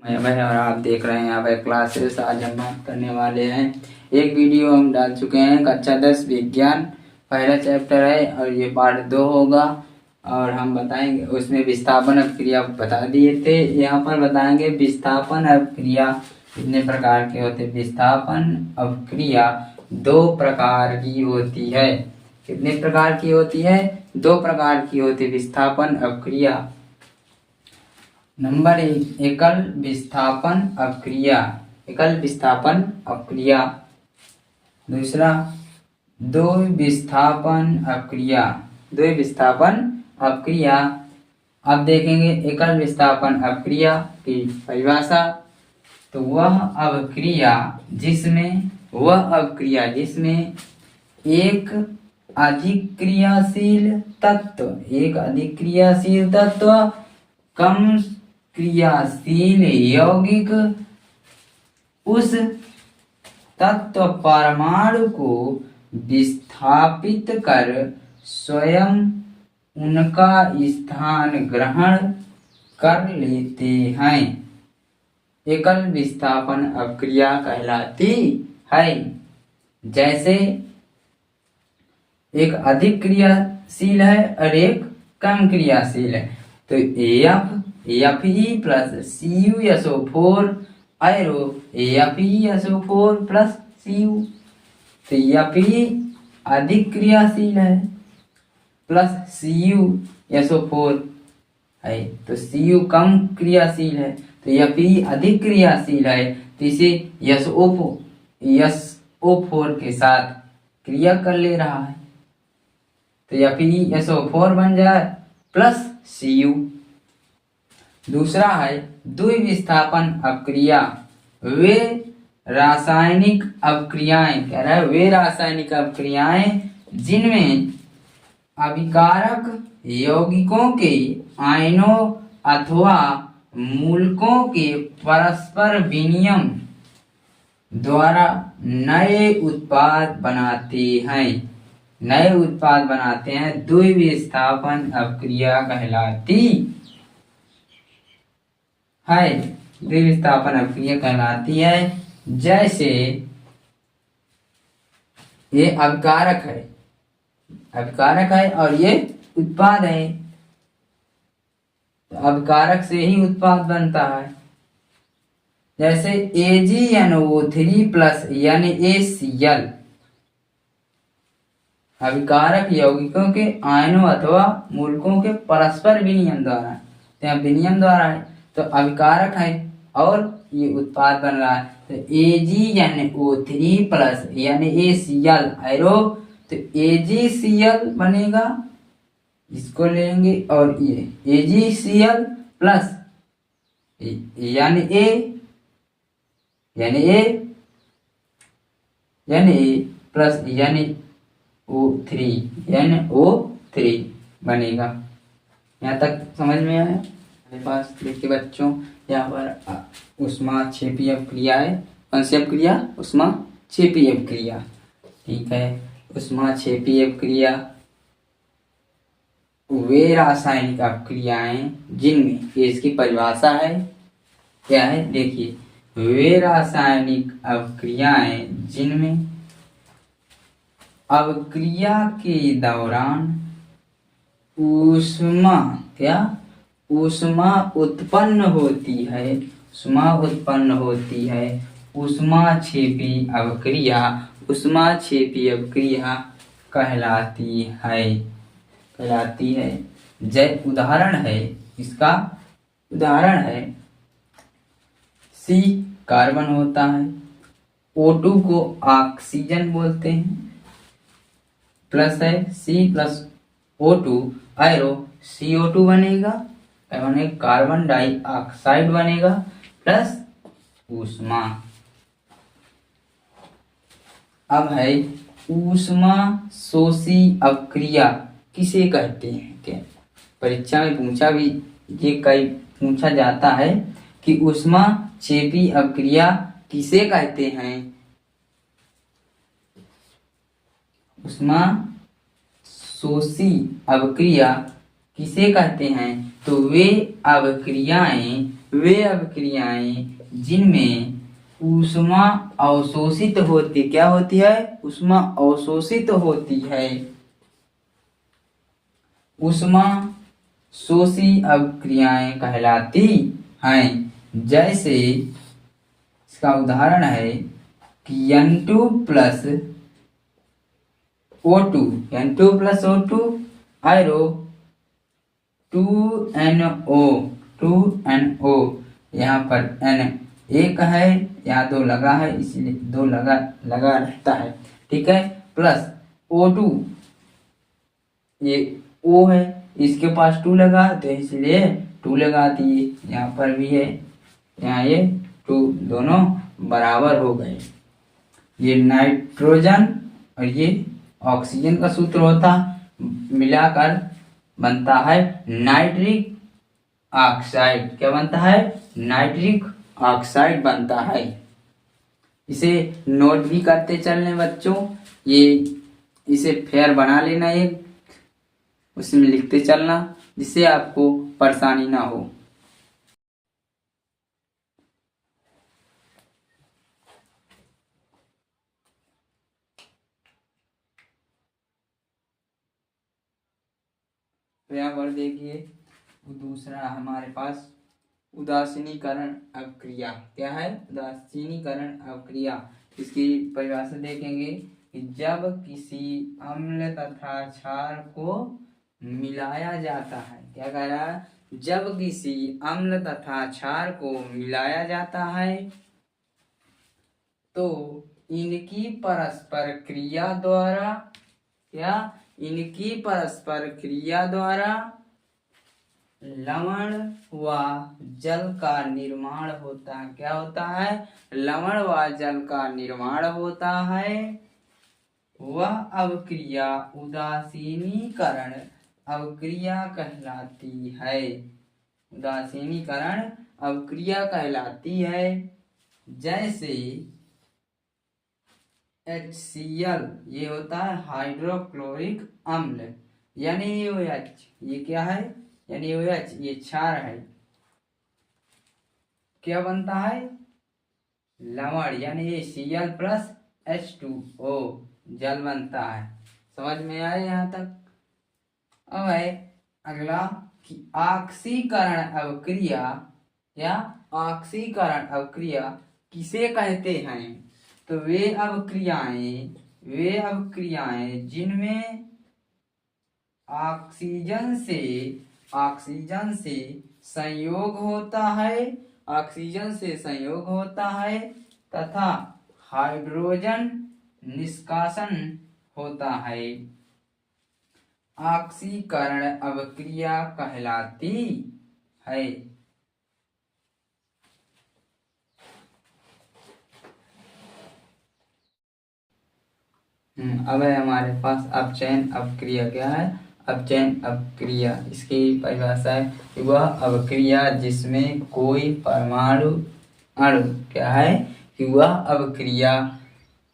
मैं और आप देख रहे हैं यहाँ पर क्लासेस। आज हम बात करने वाले हैं, एक वीडियो हम डाल चुके हैं, कक्षा 10 विज्ञान पहला चैप्टर है और ये पार्ट 2 होगा। और हम बताएंगे उसमें विस्थापन अपक्रिया बता दिए थे, यहाँ पर बताएंगे विस्थापन अपक्रिया कितने प्रकार के होते हैं। विस्थापन अपक्रिया 2 प्रकार की होती है। कितने प्रकार की होती है? 2 प्रकार की होती है विस्थापन अपक्रिया। नंबर 1, एकल विस्थापन अपक्रिया, एकल विस्थापन अपक्रिया। दूसरा, द्वि विस्थापन अपक्रिया, द्वि विस्थापन अपक्रिया। अब देखेंगे एकल विस्थापन अपक्रिया की परिभाषा। तो वह अपक्रिया जिसमें एक अधिक क्रियाशील तत्व कम क्रियाशील यौगिक उस तत्व परमाणु को विस्थापित कर स्वयं उनका स्थान ग्रहण कर लेते हैं, एकल विस्थापन अपक्रिया कहलाती है। जैसे एक अधिक क्रियाशील है और एक कम क्रियाशील है, तो Fe plus CuSO4 arrow FeSO4 plus Cu। तो Fe अधिक क्रियाशील है प्लस CuSO4 है, तो Cu कम क्रियाशील है। तो Fe अधिक क्रियाशील है, तो इसे SO4 के साथ क्रिया कर ले रहा है, तो FeSO4 बन जाए प्लस Cu। दूसरा है द्वि विस्थापन अपक्रिया। वे रासायनिक अपक्रियाएं, कह रहा है वे रासायनिक अपक्रियाएं जिनमें अभिकारक यौगिकों के आयनों अथवा मूलकों के परस्पर विनिमय द्वारा नए उत्पाद बनाते हैं, द्वि विस्थापन अपक्रिया कहलाती है। द्वि विस्थापन अपक्रिया कहलाती है। जैसे ये अभिकारक है और ये उत्पाद है, तो अभिकारक से ही उत्पाद बनता है। जैसे AgNO3 प्लस यानी ACl अभिकारक यौगिकों के आयनों अथवा मूलकों के परस्पर विनिमय द्वारा है, तो अभिकारक है और ये उत्पाद बन रहा है। तो AgNO3 प्लस यानी ACl एरो, तो AgCl बनेगा, इसको लेंगे, और ये AgCl प्लस यानी A प्लस यानी NO3 बनेगा। यहाँ तक समझ में आया? मेरे पास देखिए बच्चों, यहाँ पर ऊष्माक्षेपी अपक्रिया है। कौन सी अपक्रिया? ऊष्माक्षेपी अपक्रिया। ठीक है, ऊष्माक्षेपी अपक्रिया वे रासायनिक अपक्रियाएं जिनमें, ये इसकी परिभाषा है, क्या है देखिए, वे रासायनिक अपक्रियाएं जिनमें अपक्रिया के दौरान ऊष्मा उत्पन्न होती है, ऊष्माक्षेपी अपक्रिया कहलाती है। उदाहरण है, इसका उदाहरण है C कार्बन होता है, O2 को ऑक्सीजन बोलते हैं, प्लस है C plus O2 arrow CO2 बनेगा, कार्बन डाइऑक्साइड बनेगा प्लस ऊष्मा। अब है ऊष्मा शोषी अपक्रिया किसे कहते हैं? क्या परीक्षा में पूछा जाता है कि ऊष्माक्षेपी अपक्रिया किसे कहते हैं? ऊष्मा शोषी अपक्रिया किसे कहते हैं? तो वे वे अभिक्रियाएं जिनमें ऊष्मा अवशोषित होती, क्या होती है? ऊष्मा अवशोषित होती है। ऊष्मा शोषी अभिक्रियाएं कहलाती हैं। जैसे इसका उदाहरण है कि N2 plus O2, N2 plus O2 आयरो 2NO, 2NO। यहाँ पर N एक है, यहाँ 2 लगा है, इसलिए 2 लगा रहता है, ठीक है। प्लस O2, ये O है, इसके पास 2 लगा तो इसलिए 2 लगा दिए। यहाँ पर भी है, यहाँ ये 2, दोनों बराबर हो गए। ये नाइट्रोजन और ये ऑक्सीजन का सूत्र होता, मिलाकर बनता है नाइट्रिक ऑक्साइड। क्या बनता है? नाइट्रिक ऑक्साइड बनता है। इसे नोट भी करते चलने बच्चों, ये इसे फेयर बना लेना, एक उसमें लिखते चलना, जिससे आपको परेशानी ना हो। तो यहाँ पर देखिए दूसरा हमारे पास उदासीनीकरण अभिक्रिया। क्या है? उदासीनीकरण अभिक्रिया। इसकी परिभाषा देखेंगे कि जब किसी अम्ल तथा क्षार को मिलाया जाता है, क्या कह रहा है? जब किसी अम्ल तथा क्षार को मिलाया जाता है तो इनकी परस्पर क्रिया द्वारा, क्या? इनकी परस्पर क्रिया द्वारा लवण व जल का निर्माण होता है। क्या होता है? लवण व जल का निर्माण होता है। वह अभिक्रिया उदासीनीकरण अभिक्रिया कहलाती है। उदासीनीकरण अभिक्रिया कहलाती है। जैसे HCl, ये होता है हाइड्रोक्लोरिक अम्ल, NaOH, ये क्या है? NaOH, ये क्षार है। क्या बनता है? लवण, यानी Cl प्लस H2O, जल बनता है। समझ में आए यहाँ तक? अब है अगला कि ऑक्सीकरण अभिक्रिया या ऑक्सीकरण अभिक्रिया किसे कहते हैं? तो वे अभिक्रियाएं जिनमें ऑक्सीजन से संयोग होता है तथा हाइड्रोजन निष्कासन होता है, ऑक्सीकरण अभिक्रिया कहलाती है। अब है हमारे पास अपचयन अभिक्रिया। क्या है? अपचयन अभिक्रिया। इसकी परिभाषा है कि वह अभिक्रिया जिसमें कोई परमाणु अणु, क्या है? कि वह अभिक्रिया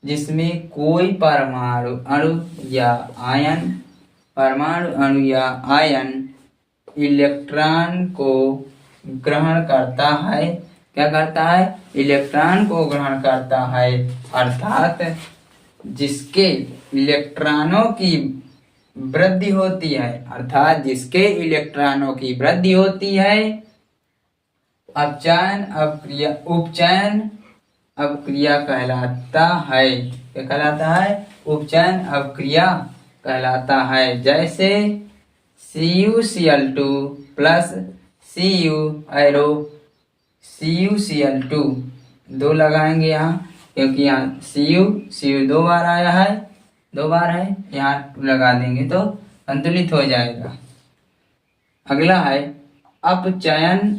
जिसमें कोई परमाणु अणु या आयन इलेक्ट्रॉन को ग्रहण करता है। क्या करता है? इलेक्ट्रॉन को ग्रहण करता है, अर्थात जिसके इलेक्ट्रॉनों की वृद्धि होती है, उपचयन अभिक्रिया कहलाता है। क्या कहलाता है? उपचयन अभिक्रिया कहलाता है। जैसे CuCl2 प्लस CuCl2, 2 लगाएंगे यहाँ, क्योंकि यहाँ Cu 2 बार आया है, 2 बार है, यहाँ 2 लगा देंगे तो संतुलित हो जाएगा। अगला है अपचयन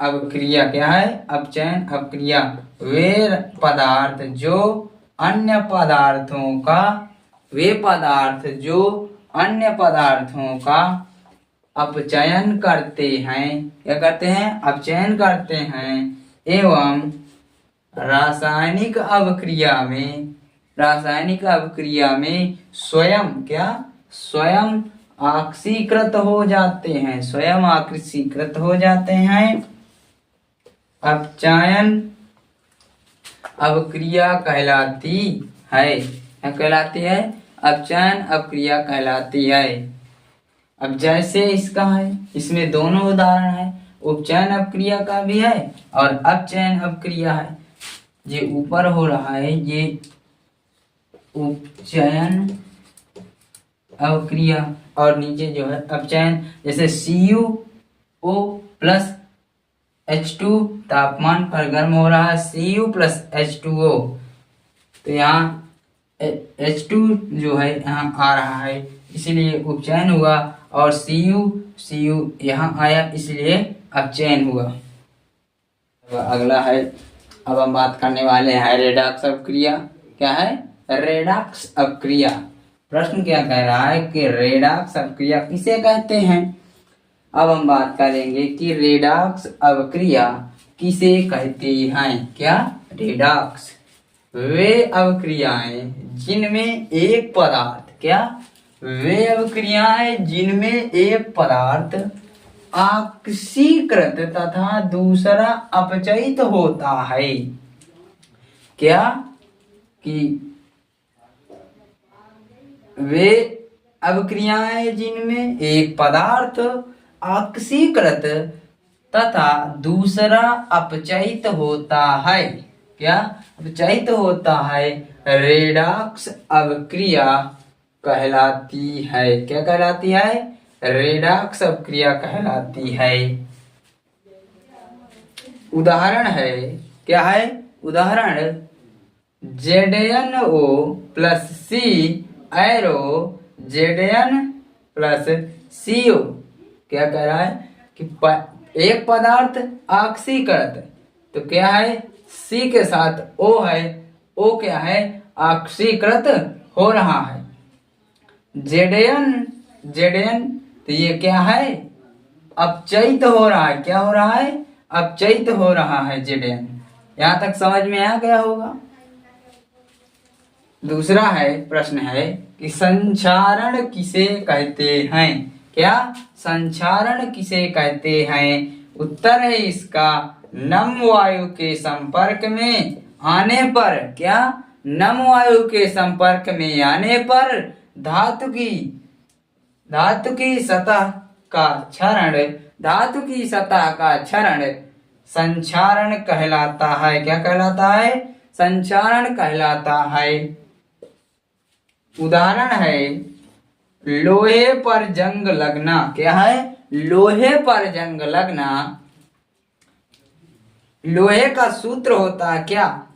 अभिक्रिया। क्या है? अपचयन अभिक्रिया। वे पदार्थ जो अन्य पदार्थों का अपचयन करते हैं। क्या करते हैं? अपचयन करते हैं एवं रासायनिक अभिक्रिया में स्वयं ऑक्सीकृत हो जाते हैं, अपचयन अवक्रिया कहलाती है। क्या कहलाती है? अपचयन अवक्रिया कहलाती है। अब जैसे इसका है, इसमें दोनों उदाहरण है, उपचयन अवक्रिया का भी है और अपचयन अवक्रिया है। ये ऊपर हो रहा है ये उपचयन अवक्रिया और नीचे जो है अपचयन। जैसे CuO प्लस H2 तापमान पर गर्म हो रहा है, Cu प्लस H2O, तो यहाँ H2 जो है यहाँ आ रहा है इसलिए उपचयन हुआ और Cu यहाँ आया इसलिए अपचयन हुआ। अगला है, अब हम बात करने वाले हैं रेडॉक्स अवक्रिया। क्या है? रेडॉक्स अवक्रिया। प्रश्न क्या कह रहा है कि रेडॉक्स अवक्रिया किसे कहते हैं? अब हम बात करेंगे कि रेडॉक्स अवक्रिया किसे कहते हैं। क्या? रेडॉक्स वे अवक्रियाएं जिनमें एक पदार्थ, क्या? वे अवक्रियाएं जिनमें एक पदार्थ ऑक्सीकृत तथा दूसरा अपचयित होता है। क्या? कि वे अवक्रियाएं जिनमें एक पदार्थ ऑक्सीकृत तथा दूसरा अपचयित होता है। क्या? अपचयित होता है, रेडॉक्स अवक्रिया कहलाती है। क्या कहलाती है? रेडॉक्स अवक्रिया कहलाती है। उदाहरण है, क्या है? उदाहरण ZnO plus C arrow Zn plus CO। क्या कह रहा है कि एक पदार्थ ऑक्सीकृत, तो क्या है? C के साथ O है, O क्या है? ऑक्सीकृत हो रहा है। Zn तो ये क्या है? अपचयित हो रहा है। क्या हो रहा है? अपचयित हो रहा है Zn। यहाँ तक समझ में आ गया होगा। दूसरा है, प्रश्न है कि संक्षारण किसे कहते हैं। क्या? संक्षारण किसे कहते हैं? उत्तर है इसका नम वायु के संपर्क में आने पर। क्या? नम वायु के संपर्क में आने पर धातु की सतह का क्षरण, धातु की सतह का क्षरण संक्षारण कहलाता है। क्या कहलाता है? संक्षारण कहलाता है। उदाहरण है लोहे पर जंग लगना। क्या है? लोहे पर जंग लगना। लोहे का सूत्र होता है क्या?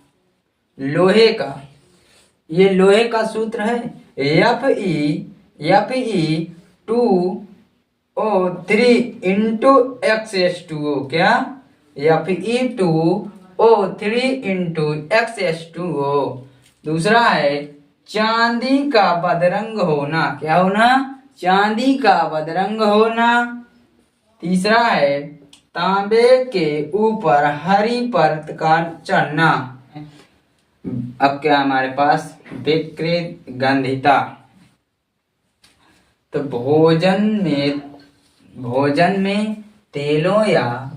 लोहे का, ये लोहे का सूत्र है Fe2O3 इंटू X2O। क्या? Fe2O3 into X2O। दूसरा है चांदी का बदरंग होना। क्या होना? चांदी का बदरंग होना। तीसरा है तांबे के ऊपर हरी परत का चढ़ना। अब क्या हमारे पास? विकृत गंधिता। तो भोजन में तेलों या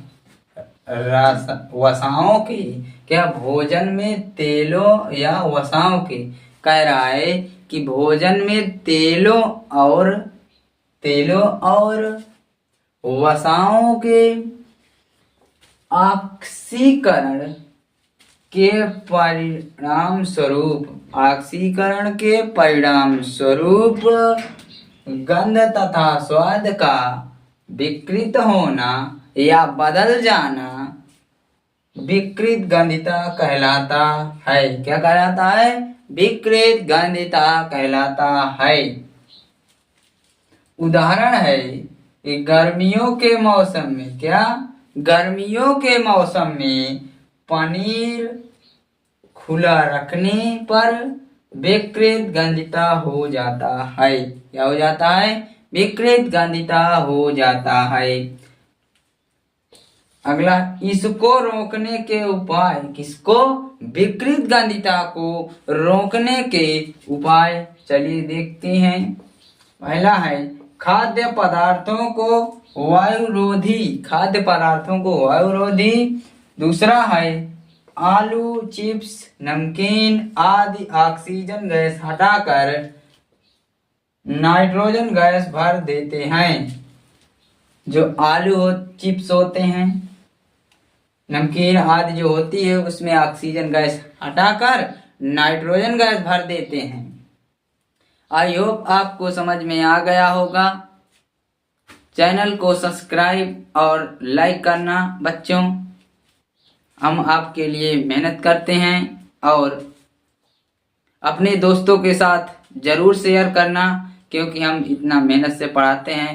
वसाओं के, क्या? भोजन में तेलों या वसाओं के, कह रहा है कि भोजन में तेलों और वसाओं के ऑक्सीकरण के परिणाम स्वरूप गंध तथा स्वाद का विकृत होना या बदल जाना विकृत गंधिता कहलाता है। क्या कहलाता है? विकृत गंधिता कहलाता है। उदाहरण है कि गर्मियों के मौसम में, क्या? गर्मियों के मौसम में पनीर खुला रखने पर विकृत गंधिता हो जाता है। क्या हो जाता है? विकृत गंधिता हो जाता है। अगला, इसको रोकने के उपाय। किसको? विकृत गंधिता को रोकने के उपाय चलिए देखते हैं। पहला है खाद्य पदार्थों को वायुरोधी दूसरा है आलू, चिप्स, नमकीन आदि ऑक्सीजन गैस हटाकर नाइट्रोजन गैस भर देते हैं। जो आलू चिप्स होते हैं, नमकीन आदि जो होती है उसमें ऑक्सीजन गैस हटाकर नाइट्रोजन गैस भर देते हैं। आई होप आपको समझ में आ गया होगा। चैनल को सब्सक्राइब और लाइक करना बच्चों। हम आपके लिए मेहनत करते हैं और अपने दोस्तों के साथ जरूर शेयर करना, क्योंकि हम इतना मेहनत से पढ़ाते हैं।